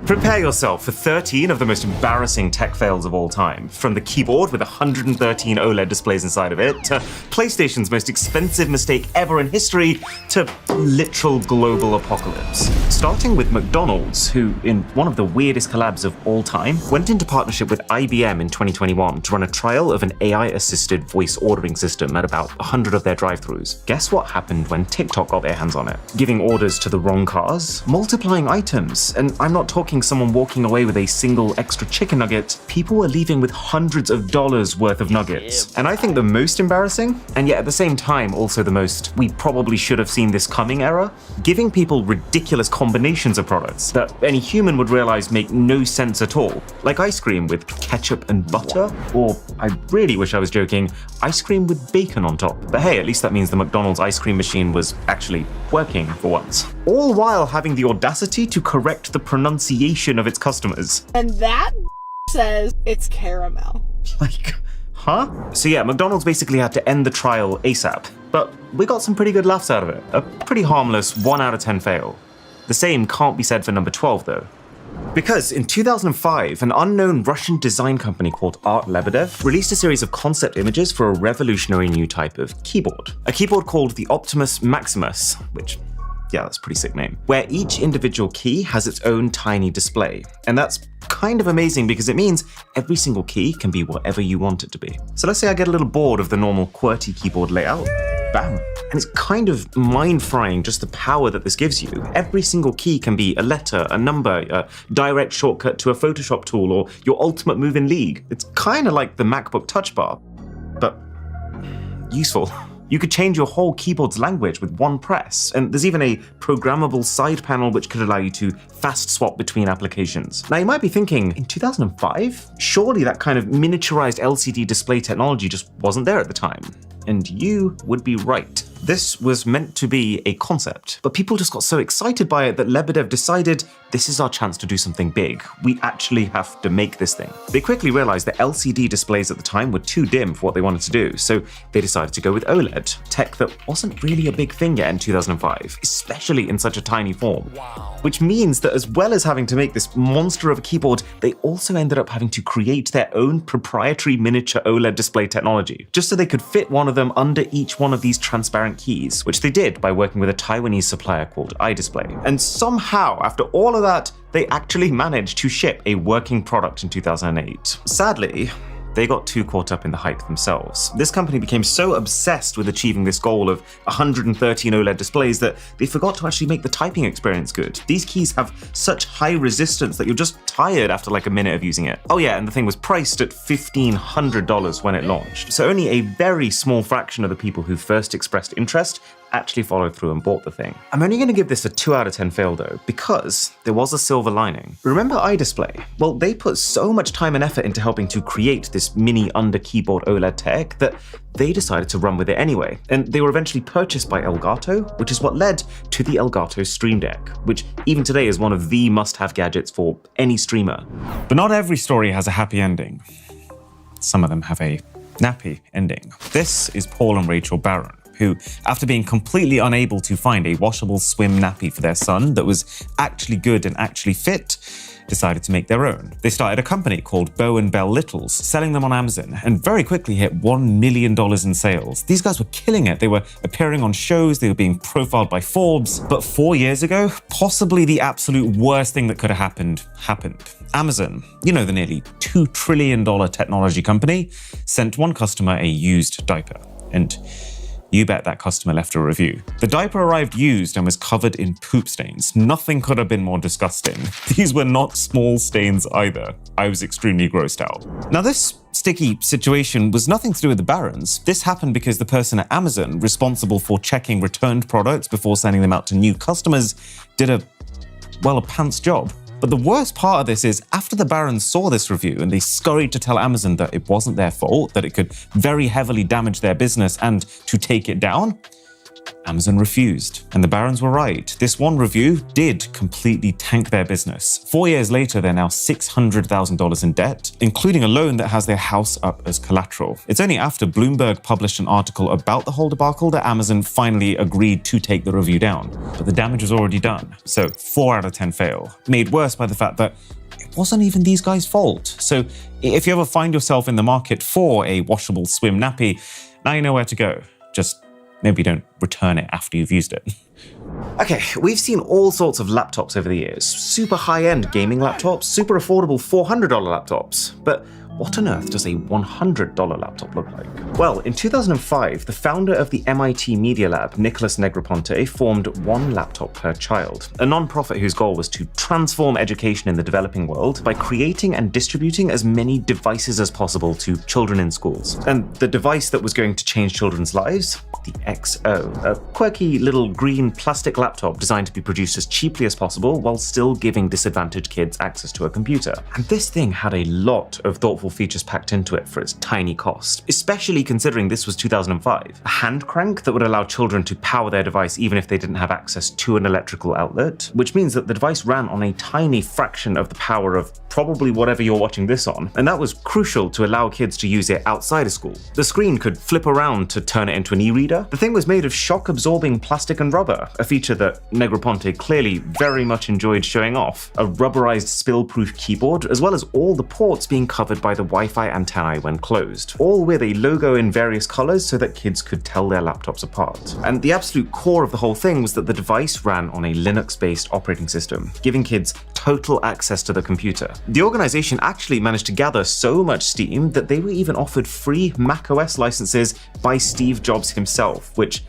Prepare yourself for 13 of the most embarrassing tech fails of all time, from the keyboard with 113 OLED displays inside of it, to PlayStation's most expensive mistake ever in history, to literal global apocalypse. Starting with McDonald's, who, in one of the weirdest collabs of all time, went into partnership with IBM in 2021 to run a trial of an AI-assisted voice ordering system at about 100 of their drive-thrus. Guess what happened when TikTok got their hands on it? Giving orders to the wrong cars, multiplying items, and I'm not talking someone walking away with a single extra chicken nugget. People were leaving with hundreds of dollars worth of nuggets. And I think the most embarrassing, and yet at the same time also the most we probably should have seen this coming error, giving people ridiculous combinations of products that any human would realize make no sense at all. Like ice cream with ketchup and butter, or I really wish I was joking, ice cream with bacon on top. But hey, at least that means the McDonald's ice cream machine was actually working for once. All while having the audacity to correct the pronunciation of its customers. And that says it's caramel. Like, huh? So yeah, McDonald's basically had to end the trial ASAP, but we got some pretty good laughs out of it. A pretty harmless 1 out of 10 fail. The same can't be said for number 12 though. Because in 2005, an unknown Russian design company called Art Lebedev released a series of concept images for a revolutionary new type of keyboard. A keyboard called the Optimus Maximus, which, yeah, that's a pretty sick name, where each individual key has its own tiny display. And that's kind of amazing because it means every single key can be whatever you want it to be. So let's say I get a little bored of the normal QWERTY keyboard layout. Bam. And it's kind of mind-frying just the power that this gives you. Every single key can be a letter, a number, a direct shortcut to a Photoshop tool, or your ultimate move in League. It's kind of like the MacBook Touch Bar, but useful. You could change your whole keyboard's language with one press, and there's even a programmable side panel which could allow you to fast swap between applications. Now you might be thinking, in 2005? Surely that kind of miniaturized LCD display technology just wasn't there at the time. And you would be right. This was meant to be a concept, but people just got so excited by it that Lebedev decided this is our chance to do something big. We actually have to make this thing. They quickly realized that LCD displays at the time were too dim for what they wanted to do, so they decided to go with OLED, tech that wasn't really a big thing yet in 2005, especially in such a tiny form. Wow. Which means that as well as having to make this monster of a keyboard, they also ended up having to create their own proprietary miniature OLED display technology, just so they could fit one of them under each one of these transparent keys, which they did by working with a Taiwanese supplier called iDisplay. And somehow, after all of that, they actually managed to ship a working product in 2008. Sadly, they got too caught up in the hype themselves. This company became so obsessed with achieving this goal of 113 OLED displays that they forgot to actually make the typing experience good. These keys have such high resistance that you're just tired after like a minute of using it. Oh yeah, and the thing was priced at $1,500 when it launched. So only a very small fraction of the people who first expressed interest actually followed through and bought the thing. I'm only going to give this a 2 out of 10 fail though, because there was a silver lining. Remember iDisplay? Well, they put so much time and effort into helping to create this mini under keyboard OLED tech that they decided to run with it anyway. And they were eventually purchased by Elgato, which is what led to the Elgato Stream Deck, which even today is one of the must-have gadgets for any streamer. But not every story has a happy ending. Some of them have a nappy ending. This is Paul and Rachel Barron, who, after being completely unable to find a washable swim nappy for their son that was actually good and actually fit, decided to make their own. They started a company called Bow & Bell Littles, selling them on Amazon, and very quickly hit $1 million in sales. These guys were killing it. They were appearing on shows, they were being profiled by Forbes. But 4 years ago, possibly the absolute worst thing that could have happened. Amazon, you know, the nearly $2 trillion technology company, sent one customer a used diaper. And you bet that customer left a review. The diaper arrived used and was covered in poop stains. Nothing could have been more disgusting. These were not small stains either. I was extremely grossed out. Now this sticky situation was nothing to do with the Barons. This happened because the person at Amazon responsible for checking returned products before sending them out to new customers did a pants job. But the worst part of this is, after the Barons saw this review and they scurried to tell Amazon that it wasn't their fault, that it could very heavily damage their business and to take it down, Amazon refused. And the barons were right. This one review did completely tank their business. 4 years later, they're now $600,000 in debt, including a loan that has their house up as collateral. It's only after Bloomberg published an article about the whole debacle that Amazon finally agreed to take the review down. But the damage was already done. So 4 out of 10 fail, made worse by the fact that it wasn't even these guys' fault. So if you ever find yourself in the market for a washable swim nappy, now you know where to go. Just maybe don't return it after you've used it. Okay, we've seen all sorts of laptops over the years. Super high-end gaming laptops, super affordable $400 laptops. But what on earth does a $100 laptop look like? Well, in 2005, the founder of the MIT Media Lab, Nicholas Negroponte, formed One Laptop Per Child, a non-profit whose goal was to transform education in the developing world by creating and distributing as many devices as possible to children in schools. And the device that was going to change children's lives? The XO, a quirky little green plastic laptop designed to be produced as cheaply as possible while still giving disadvantaged kids access to a computer. And this thing had a lot of thoughtful features packed into it for its tiny cost, especially considering this was 2005. A hand crank that would allow children to power their device even if they didn't have access to an electrical outlet, which means that the device ran on a tiny fraction of the power of probably whatever you're watching this on, and that was crucial to allow kids to use it outside of school. The screen could flip around to turn it into an e-reader. The thing was made of shock-absorbing plastic and rubber, a feature that Negroponte clearly very much enjoyed showing off. A rubberized spill-proof keyboard, as well as all the ports being covered by the Wi-Fi antennae when closed, all with a logo in various colors so that kids could tell their laptops apart. And the absolute core of the whole thing was that the device ran on a Linux-based operating system, giving kids total access to the computer. The organization actually managed to gather so much steam that they were even offered free macOS licenses by Steve Jobs himself, which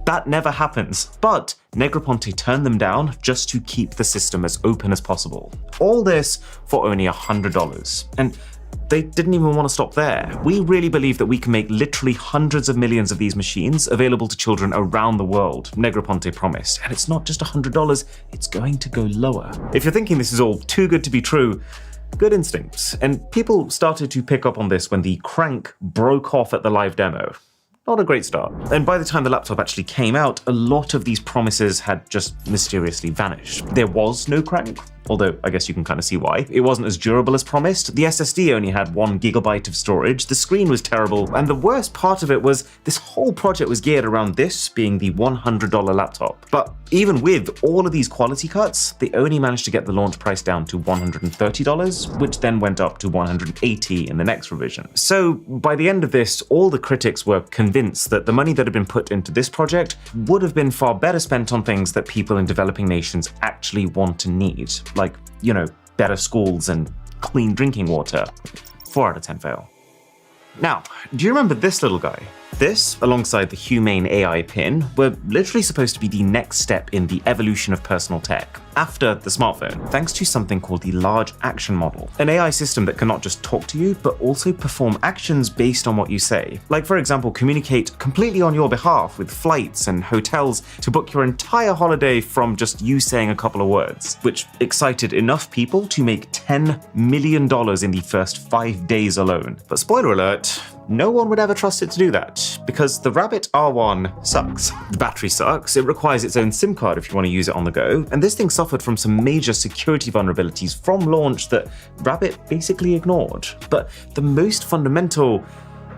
that never happens. But Negroponte turned them down just to keep the system as open as possible. All this for only $100. And they didn't even want to stop there. We really believe that we can make literally hundreds of millions of these machines available to children around the world, Negroponte promised. And it's not just $100, it's going to go lower. If you're thinking this is all too good to be true, good instincts. And people started to pick up on this when the crank broke off at the live demo. Not a great start. And by the time the laptop actually came out, a lot of these promises had just mysteriously vanished. There was no crank, although I guess you can kind of see why. It wasn't as durable as promised. The SSD only had 1 GB of storage. The screen was terrible. And the worst part of it was this whole project was geared around this being the $100 laptop. But even with all of these quality cuts, they only managed to get the launch price down to $130, which then went up to $180 in the next revision. So by the end of this, all the critics were convinced that the money that had been put into this project would have been far better spent on things that people in developing nations actually want and need. Like, you know, better schools and clean drinking water. 4 out of 10 fail. Now, do you remember this little guy? This, alongside the Humane AI pin, were literally supposed to be the next step in the evolution of personal tech, after the smartphone, thanks to something called the Large Action Model, an AI system that can not just talk to you, but also perform actions based on what you say. Like, for example, communicate completely on your behalf with flights and hotels to book your entire holiday from just you saying a couple of words, which excited enough people to make $10 million in the first 5 days alone. But spoiler alert, no one would ever trust it to do that, because the Rabbit R1 sucks. The battery sucks, it requires its own SIM card if you want to use it on the go, and this thing suffered from some major security vulnerabilities from launch that Rabbit basically ignored. But the most fundamental,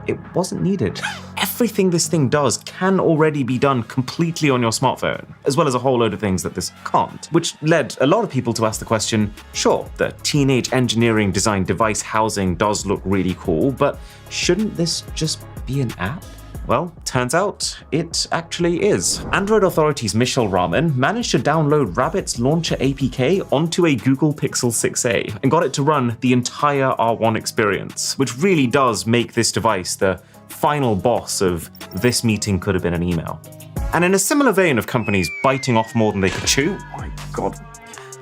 it wasn't needed. Everything this thing does can already be done completely on your smartphone, as well as a whole load of things that this can't, which led a lot of people to ask the question, sure, the teenage engineering design device housing does look really cool, but shouldn't this just be an app? Well, turns out it actually is. Android authorities Michel Rahman managed to download Rabbit's launcher APK onto a Google Pixel 6a and got it to run the entire R1 experience, which really does make this device the final boss of this meeting could have been an email. And in a similar vein of companies biting off more than they could chew, oh my god,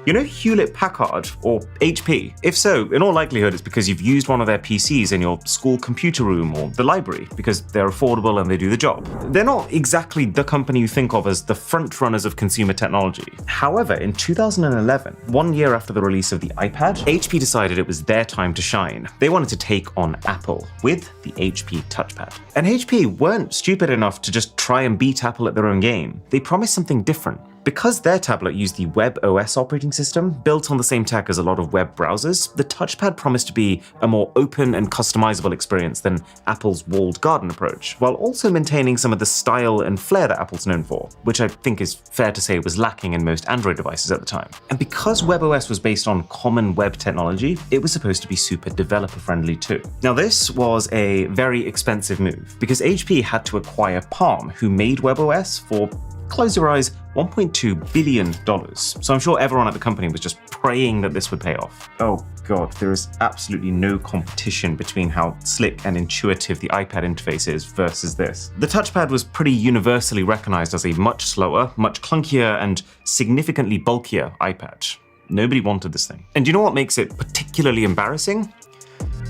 You know Hewlett-Packard, or HP? If so, in all likelihood it's because you've used one of their PCs in your school computer room or the library, because they're affordable and they do the job. They're not exactly the company you think of as the front runners of consumer technology. However, in 2011, 1 year after the release of the iPad, HP decided it was their time to shine. They wanted to take on Apple with the HP touchpad. And HP weren't stupid enough to just try and beat Apple at their own game. They promised something different. Because their tablet used the WebOS operating system, built on the same tech as a lot of web browsers, the touchpad promised to be a more open and customizable experience than Apple's walled garden approach, while also maintaining some of the style and flair that Apple's known for, which I think is fair to say was lacking in most Android devices at the time. And because WebOS was based on common web technology, it was supposed to be super developer-friendly too. Now this was a very expensive move, because HP had to acquire Palm, who made WebOS, for, close your eyes, $1.2 billion. So I'm sure everyone at the company was just praying that this would pay off. Oh god, there is absolutely no competition between how slick and intuitive the iPad interface is versus this. The touchpad was pretty universally recognized as a much slower, much clunkier, and significantly bulkier iPad. Nobody wanted this thing. And do you know what makes it particularly embarrassing?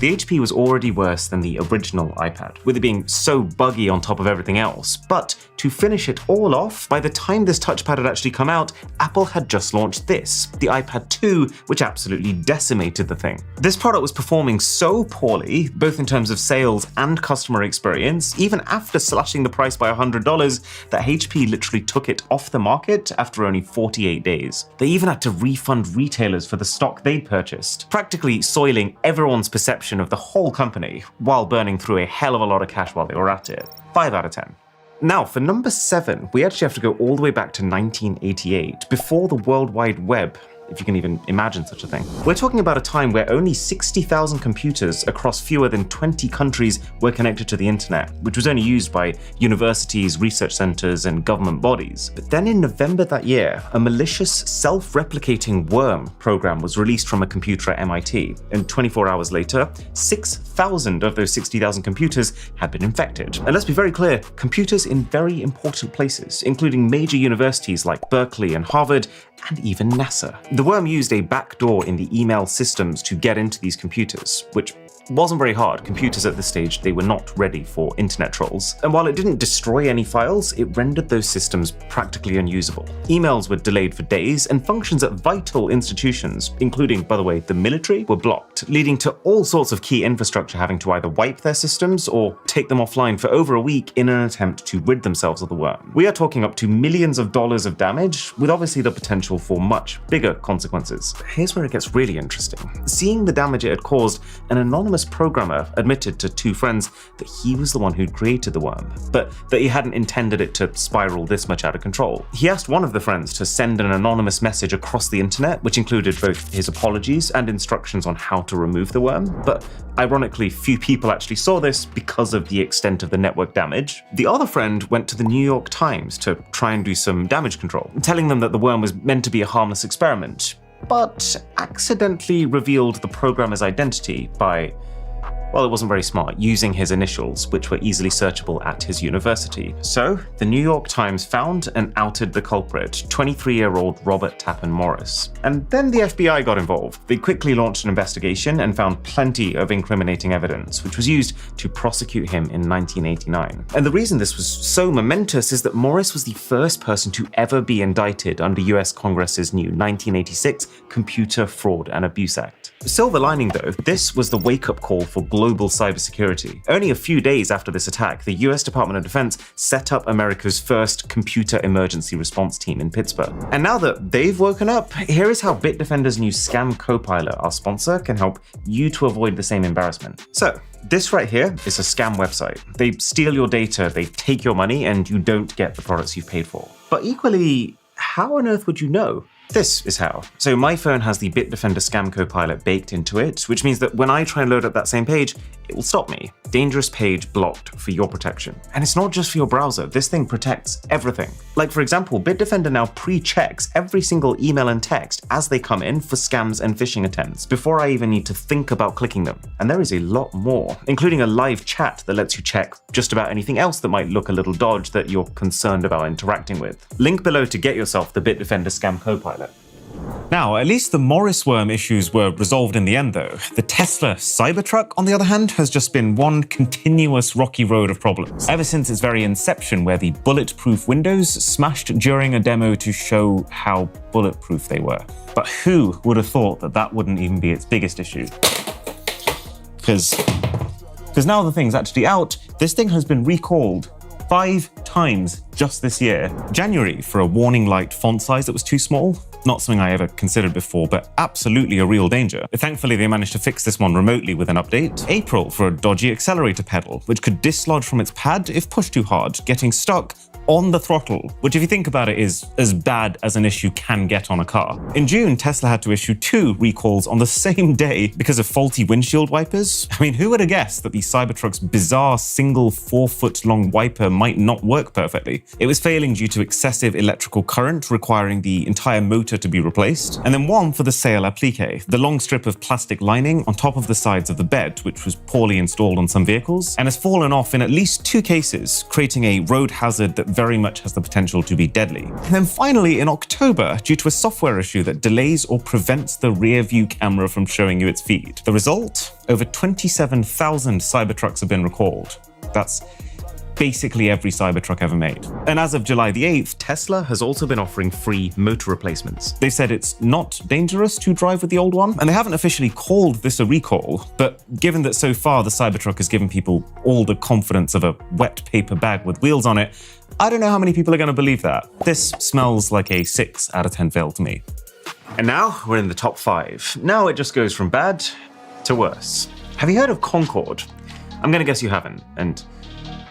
The HP was already worse than the original iPad, with it being so buggy on top of everything else. But to finish it all off, by the time this touchpad had actually come out, Apple had just launched this, the iPad 2, which absolutely decimated the thing. This product was performing so poorly, both in terms of sales and customer experience, even after slashing the price by $100, that HP literally took it off the market after only 48 days. They even had to refund retailers for the stock they'd purchased, practically soiling everyone's perception of the whole company, while burning through a hell of a lot of cash while they were at it. 5 out of 10. Now, for number 7, we actually have to go all the way back to 1988, before the World Wide Web, if you can even imagine such a thing. We're talking about a time where only 60,000 computers across fewer than 20 countries were connected to the internet, which was only used by universities, research centers, and government bodies. But then in November that year, a malicious self-replicating worm program was released from a computer at MIT, and 24 hours later, 6,000 of those 60,000 computers had been infected. And let's be very clear, computers in very important places, including major universities like Berkeley and Harvard, and even NASA. The worm used a backdoor in the email systems to get into these computers, which wasn't very hard. Computers at this stage, they were not ready for internet trolls. And while it didn't destroy any files, it rendered those systems practically unusable. Emails were delayed for days, and functions at vital institutions, including, by the way, the military, were blocked, leading to all sorts of key infrastructure having to either wipe their systems or take them offline for over a week in an attempt to rid themselves of the worm. We are talking up to millions of dollars of damage, with obviously the potential for much bigger consequences. Here's where it gets really interesting. Seeing the damage it had caused, an anonymous programmer admitted to 2 friends that he was the one who'd created the worm, but that he hadn't intended it to spiral this much out of control. He asked one of the friends to send an anonymous message across the internet, which included both his apologies and instructions on how to remove the worm, but ironically, few people actually saw this because of the extent of the network damage. The other friend went to the New York Times to try and do some damage control, telling them that the worm was meant to be a harmless experiment, but accidentally revealed the programmer's identity by, well, it wasn't very smart, using his initials, which were easily searchable at his university. So, the New York Times found and outed the culprit, 23-year-old Robert Tappan Morris. And then the FBI got involved. They quickly launched an investigation and found plenty of incriminating evidence, which was used to prosecute him in 1989. And the reason this was so momentous is that Morris was the first person to ever be indicted under US Congress's new 1986 Computer Fraud and Abuse Act. Silver lining though, this was the wake-up call for global cybersecurity. Only a few days after this attack, the US Department of Defense set up America's first computer emergency response team in Pittsburgh. And now that they've woken up, here is how Bitdefender's new Scam Copilot, our sponsor, can help you to avoid the same embarrassment. So, this right here is a scam website. They steal your data, they take your money, and you don't get the products you've paid for. But equally, how on earth would you know? This is how. So my phone has the Bitdefender Scam Copilot baked into it, which means that when I try and load up that same page, it will stop me. Dangerous page blocked for your protection. And it's not just for your browser, this thing protects everything. Like for example, Bitdefender now pre-checks every single email and text as they come in for scams and phishing attempts before I even need to think about clicking them. And there is a lot more, including a live chat that lets you check just about anything else that might look a little dodgy that you're concerned about interacting with. Link below to get yourself the Bitdefender Scam Copilot. Now, at least the Morris worm issues were resolved in the end, though. The Tesla Cybertruck, on the other hand, has just been one continuous rocky road of problems. Ever since its very inception, where the bulletproof windows smashed during a demo to show how bulletproof they were. But who would have thought that that wouldn't even be its biggest issue? Because now the thing's actually out, this thing has been recalled 5 times just this year. January for a warning light font size that was too small. Not something I ever considered before, but absolutely a real danger. Thankfully, they managed to fix this one remotely with an update. April for a dodgy accelerator pedal, which could dislodge from its pad if pushed too hard, getting stuck on the throttle, which if you think about it is as bad as an issue can get on a car. In June, Tesla had to issue 2 recalls on the same day because of faulty windshield wipers. I mean, who would have guessed that the Cybertruck's bizarre single 4-foot-long wiper might not work perfectly? It was failing due to excessive electrical current, requiring the entire motor to be replaced. And then one for the sail applique, the long strip of plastic lining on top of the sides of the bed, which was poorly installed on some vehicles, and has fallen off in at least 2 cases, creating a road hazard that very much has the potential to be deadly. And then finally, in October, due to a software issue that delays or prevents the rear view camera from showing you its feed. The result? Over 27,000 Cybertrucks have been recalled. That's basically every Cybertruck ever made. And as of July the 8th, Tesla has also been offering free motor replacements. they said it's not dangerous to drive with the old one, and they haven't officially called this a recall, but given that so far the Cybertruck has given people all the confidence of a wet paper bag with wheels on it, I don't know how many people are going to believe that. This smells like a 6 out of 10 fail to me. And now we're in the top 5. Now it just goes from bad to worse. Have you heard of Concord? I'm going to guess you haven't, and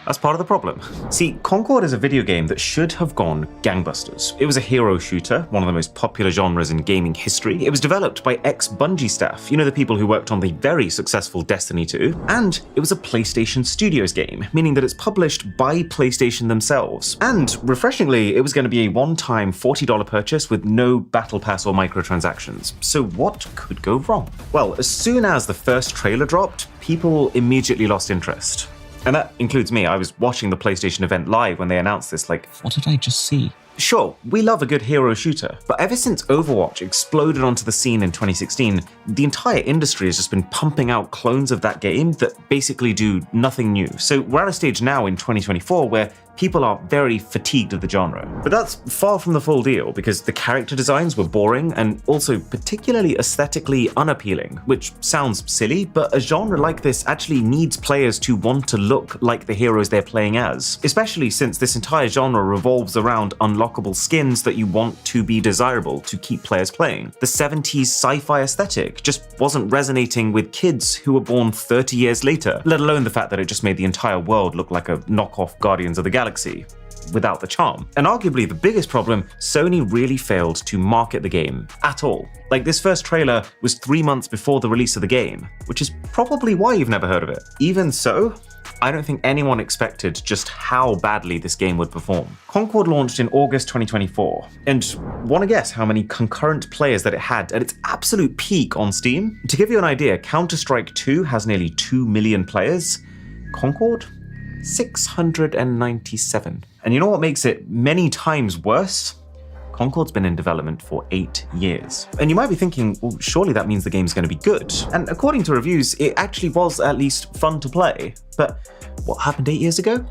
that's part of the problem. See, Concord is a video game that should have gone gangbusters. It was a hero shooter, one of the most popular genres in gaming history. It was developed by ex-Bungie staff, you know, the people who worked on the very successful Destiny 2. And it was a PlayStation Studios game, meaning that it's published by PlayStation themselves. And refreshingly, it was going to be a one-time $40 purchase with no battle pass or microtransactions. So what could go wrong? Well, as soon as the first trailer dropped, people immediately lost interest. And that includes me. I was watching the PlayStation event live when they announced this, like, What did I just see? sure, we love a good hero shooter, but ever since Overwatch exploded onto the scene in 2016, the entire industry has just been pumping out clones of that game that basically do nothing new. So we're at a stage now in 2024 where people are very fatigued of the genre. But that's far from the full deal, because the character designs were boring and also particularly aesthetically unappealing, which sounds silly, but a genre like this actually needs players to want to look like the heroes they're playing as, especially since this entire genre revolves around unlockable skins that you want to be desirable to keep players playing. The 70s sci-fi aesthetic just wasn't resonating with kids who were born 30 years later, let alone the fact that it just made the entire world look like a knockoff Guardians of the Galaxy without the charm. And arguably the biggest problem, Sony really failed to market the game at all. Like, this first trailer was 3 months before the release of the game, which is probably why you've never heard of it. Even so, I don't think anyone expected just how badly this game would perform. Concord launched in August 2024, and want to guess how many concurrent players that it had at its absolute peak on Steam? To give you an idea, Counter-Strike 2 has nearly 2 million players. Concord? 697. And you know what makes it many times worse? Concord's been in development for 8 years. And you might be thinking, well, surely that means the game's going to be good. And according to reviews, it actually was at least fun to play. But what happened 8 years ago?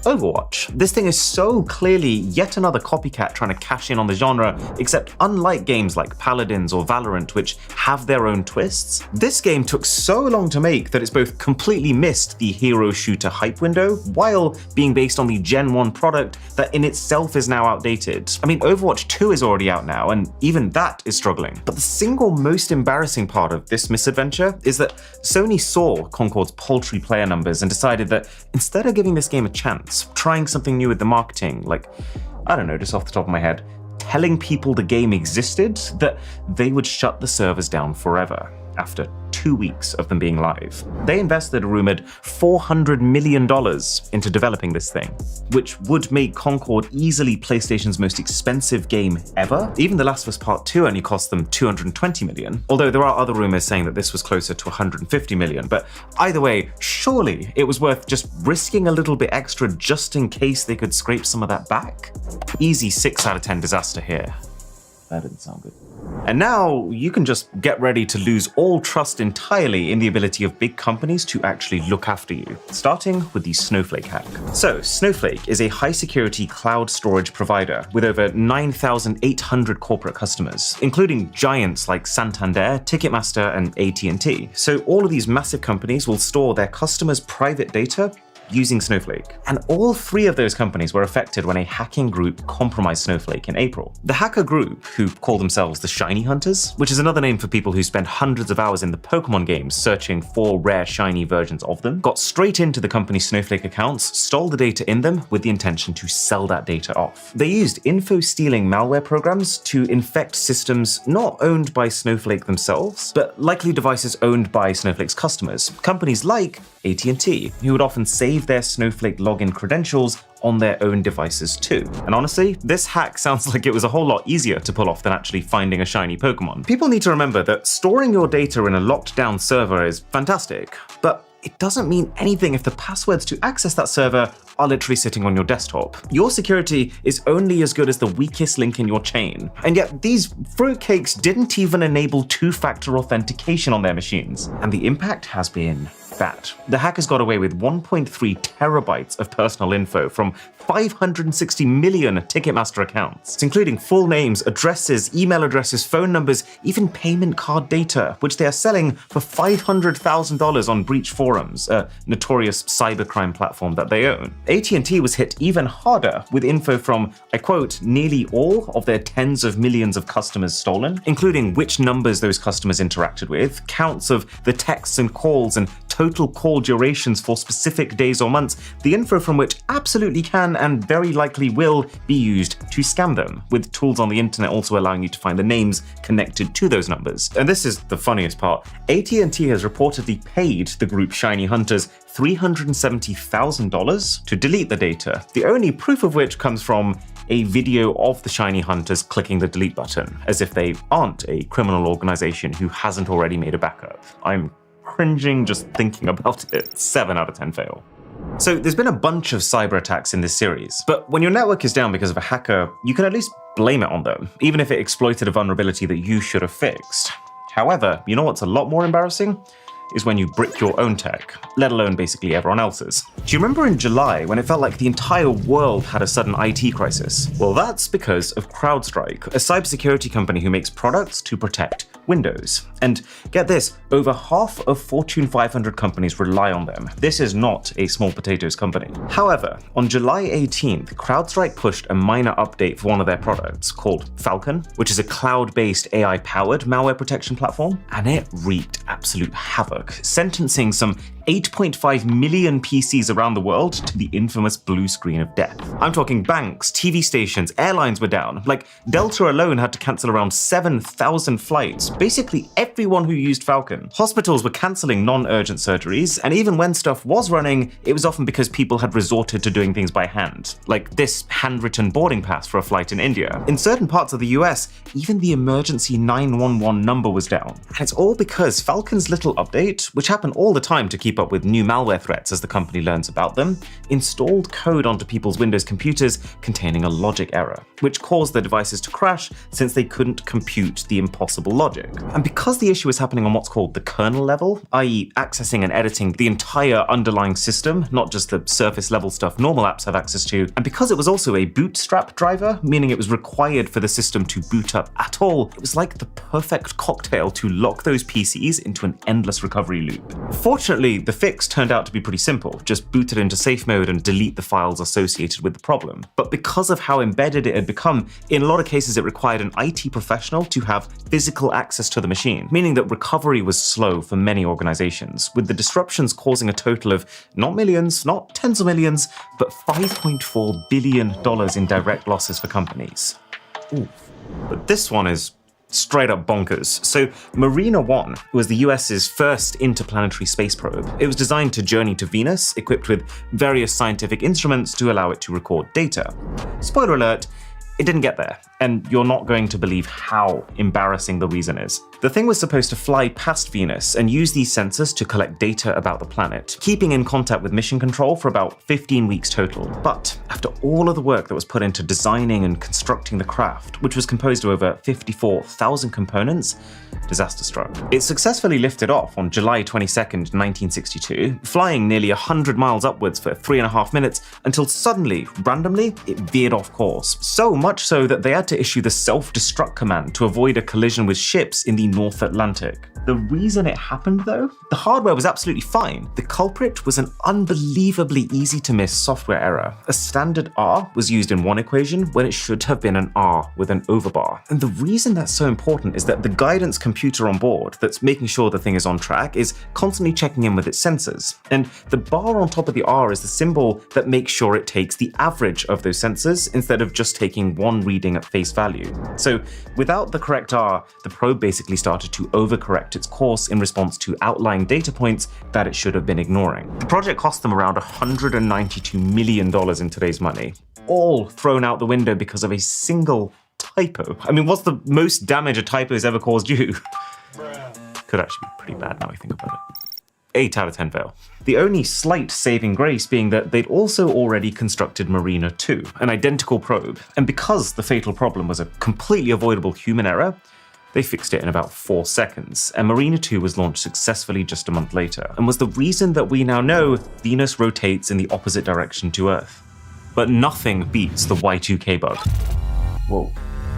Overwatch. This thing is so clearly yet another copycat trying to cash in on the genre, except unlike games like Paladins or Valorant, which have their own twists, this game took so long to make that it's both completely missed the hero shooter hype window, while being based on the Gen 1 product that in itself is now outdated. I mean, Overwatch 2 is already out now, and even that is struggling. But the single most embarrassing part of this misadventure is that Sony saw Concord's paltry player numbers and decided that instead of giving this game a chance, trying something new with the marketing, like, I don't know, just off the top of my head, telling people the game existed, that they would shut the servers down forever after 2 weeks of them being live. They invested a rumored $400 million into developing this thing, which would make Concord easily PlayStation's most expensive game ever. Even The Last of Us Part 2 only cost them $220 million, although there are other rumors saying that this was closer to $150 million. But either way, surely it was worth just risking a little bit extra just in case they could scrape some of that back? Easy 6 out of 10 disaster here. That didn't sound good. And now you can just get ready to lose all trust entirely in the ability of big companies to actually look after you, starting with the Snowflake hack. So Snowflake is a high-security cloud storage provider with over 9,800 corporate customers, including giants like Santander, Ticketmaster, and AT&T. So all of these massive companies will store their customers' private data using Snowflake. And all three of those companies were affected when a hacking group compromised Snowflake in April. The hacker group, who call themselves the Shiny Hunters, which is another name for people who spend hundreds of hours in the Pokemon games searching for rare shiny versions of them, got straight into the company's Snowflake accounts, stole the data in them with the intention to sell that data off. They used info-stealing malware programs to infect systems not owned by Snowflake themselves, but likely devices owned by Snowflake's customers, companies like AT&T, who would often save their Snowflake login credentials on their own devices too. And honestly, this hack sounds like it was a whole lot easier to pull off than actually finding a shiny Pokemon. People need to remember that storing your data in a locked down server is fantastic, but it doesn't mean anything if the passwords to access that server are literally sitting on your desktop. Your security is only as good as the weakest link in your chain. And yet these fruitcakes didn't even enable two-factor authentication on their machines. And the impact has been bad. The hackers got away with 1.3 terabytes of personal info from 560 million Ticketmaster accounts, including full names, addresses, email addresses, phone numbers, even payment card data, which they are selling for $500,000 on breach forums, a notorious cybercrime platform that they own. AT&T was hit even harder with info from, I quote, nearly all of their tens of millions of customers stolen, including which numbers those customers interacted with, counts of the texts and calls, and total call durations for specific days or months, the info from which absolutely can and very likely will be used to scam them, with tools on the internet also allowing you to find the names connected to those numbers. And this is the funniest part. AT&T has reportedly paid the group Shiny Hunters $370,000 to delete the data, the only proof of which comes from a video of the Shiny Hunters clicking the delete button, as if they aren't a criminal organization who hasn't already made a backup. I'm cringing just thinking about it. 7 out of 10 fail. So there's been a bunch of cyber attacks in this series, but when your network is down because of a hacker, you can at least blame it on them, even if it exploited a vulnerability that you should have fixed. However, you know what's a lot more embarrassing? Is when you brick your own tech, let alone basically everyone else's. Do you remember in July when it felt like the entire world had a sudden IT crisis? Well, that's because of CrowdStrike, a cybersecurity company who makes products to protect Windows. And get this, over half of Fortune 500 companies rely on them. This is not a small potatoes company. However, on July 18th, CrowdStrike pushed a minor update for one of their products called Falcon, which is a cloud-based AI-powered malware protection platform, and it wreaked absolute havoc, sentencing some 8.5 million PCs around the world to the infamous blue screen of death. I'm talking banks, TV stations, airlines were down. Like, Delta alone had to cancel around 7,000 flights. Basically everyone who used Falcon. Hospitals were cancelling non-urgent surgeries, and even when stuff was running, it was often because people had resorted to doing things by hand, like this handwritten boarding pass for a flight in India. In certain parts of the US, even the emergency 911 number was down. And it's all because Falcon's little update, which happened all the time to keep up with new malware threats as the company learns about them, installed code onto people's Windows computers containing a logic error, which caused their devices to crash since they couldn't compute the impossible logic. And because the issue is happening on what's called the kernel level, i.e. accessing and editing the entire underlying system, not just the surface level stuff normal apps have access to, and because it was also a bootstrap driver, meaning it was required for the system to boot up at all, it was like the perfect cocktail to lock those PCs into an endless recovery loop. Fortunately, the fix turned out to be pretty simple, just boot it into safe mode and delete the files associated with the problem. But because of how embedded it had become, in a lot of cases it required an IT professional to have physical access to the machine, meaning that recovery was slow for many organizations, with the disruptions causing a total of not millions, not tens of millions, but $5.4 billion in direct losses for companies. Ooh. But this one is straight up bonkers. So Marina 1 was the US's first interplanetary space probe. It was designed to journey to Venus, equipped with various scientific instruments to allow it to record data. Spoiler alert, it didn't get there. And you're not going to believe how embarrassing the reason is. The thing was supposed to fly past Venus and use these sensors to collect data about the planet, keeping in contact with mission control for about 15 weeks total. But after all of the work that was put into designing and constructing the craft, which was composed of over 54,000 components, disaster struck. It successfully lifted off on July 22nd, 1962, flying nearly 100 miles upwards for 3.5 minutes until suddenly, randomly, it veered off course. So much so that they had to issue the self-destruct command to avoid a collision with ships in the North Atlantic. The reason it happened, though? The hardware was absolutely fine. The culprit was an unbelievably easy-to-miss software error. A standard R was used in one equation when it should have been an R with an overbar. And the reason that's so important is that the guidance computer on board that's making sure the thing is on track is constantly checking in with its sensors. And the bar on top of the R is the symbol that makes sure it takes the average of those sensors instead of just taking one reading at face value. So without the correct R, the probe basically started to overcorrect its course in response to outlying data points that it should have been ignoring. The project cost them around $192 million in today's money, all thrown out the window because of a single typo. I mean, what's the most damage a typo has ever caused you? Could actually be pretty bad now I think about it. 8 out of 10 fail. The only slight saving grace being that they'd also already constructed Mariner 2, an identical probe, and because the fatal problem was a completely avoidable human error, they fixed it in about 4 seconds, and Mariner 2 was launched successfully just a month later, and was the reason that we now know Venus rotates in the opposite direction to Earth. But nothing beats the Y2K bug. Whoa.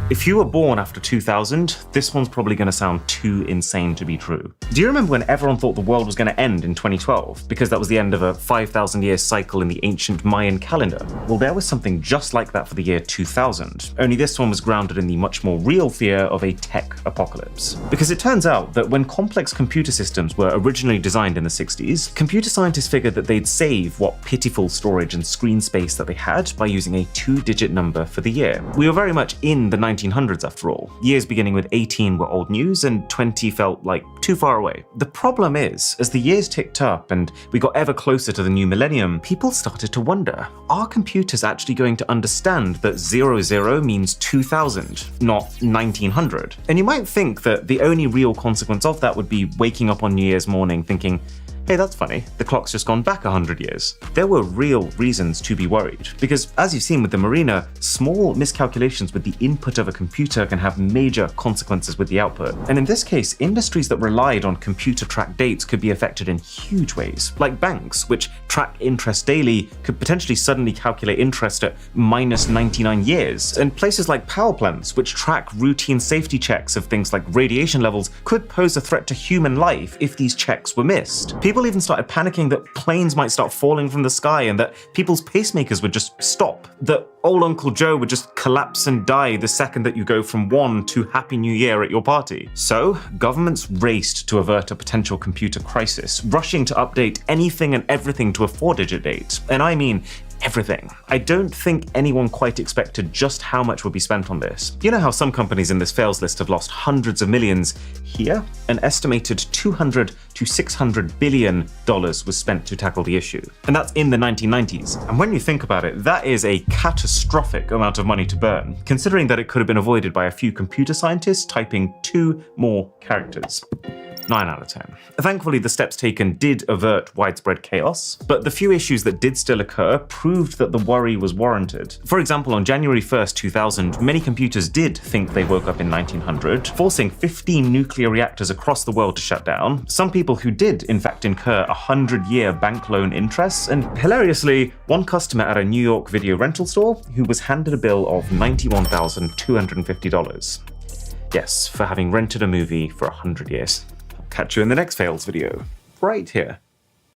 If you were born after 2000, this one's probably going to sound too insane to be true. Do you remember when everyone thought the world was going to end in 2012 because that was the end of a 5,000-year cycle in the ancient Mayan calendar? Well, there was something just like that for the year 2000, only this one was grounded in the much more real fear of a tech apocalypse. Because it turns out that when complex computer systems were originally designed in the 60s, computer scientists figured that they'd save what pitiful storage and screen space that they had by using a 2-digit number for the year. We were very much in the 1900s after all. Years beginning with 18 were old news and 20 felt like too far away. The problem is, as the years ticked up and we got ever closer to the new millennium, people started to wonder, are computers actually going to understand that 00 means 2000, not 1900? And you might think that the only real consequence of that would be waking up on New Year's morning thinking, hey, that's funny, the clock's just gone back 100 years. There were real reasons to be worried, because as you've seen with the Mariner, small miscalculations with the input of a computer can have major consequences with the output. And in this case, industries that relied on computer-tracked dates could be affected in huge ways, like banks, which track interest daily, could potentially suddenly calculate interest at minus 99 years. And places like power plants, which track routine safety checks of things like radiation levels, could pose a threat to human life if these checks were missed. People even started panicking that planes might start falling from the sky and that people's pacemakers would just stop, that old Uncle Joe would just collapse and die the second that you go from one to Happy New Year at your party. So, governments raced to avert a potential computer crisis, rushing to update anything and everything to a 4-digit date. And I mean everything. I don't think anyone quite expected just how much would be spent on this. You know how some companies in this fails list have lost hundreds of millions? Here, an estimated $200 to $600 billion was spent to tackle the issue. And that's in the 1990s. And when you think about it, that is a catastrophic amount of money to burn, considering that it could have been avoided by a few computer scientists typing 2 more characters. 9 out of 10. Thankfully, the steps taken did avert widespread chaos, but the few issues that did still occur proved that the worry was warranted. For example, on January 1st, 2000, many computers did think they woke up in 1900, forcing 15 nuclear reactors across the world to shut down. Some people who did, in fact, incur 100-year bank loan interests, and hilariously, one customer at a New York video rental store who was handed a bill of $91,250. Yes, for having rented a movie for 100 years. Catch you in the next fails video, right here.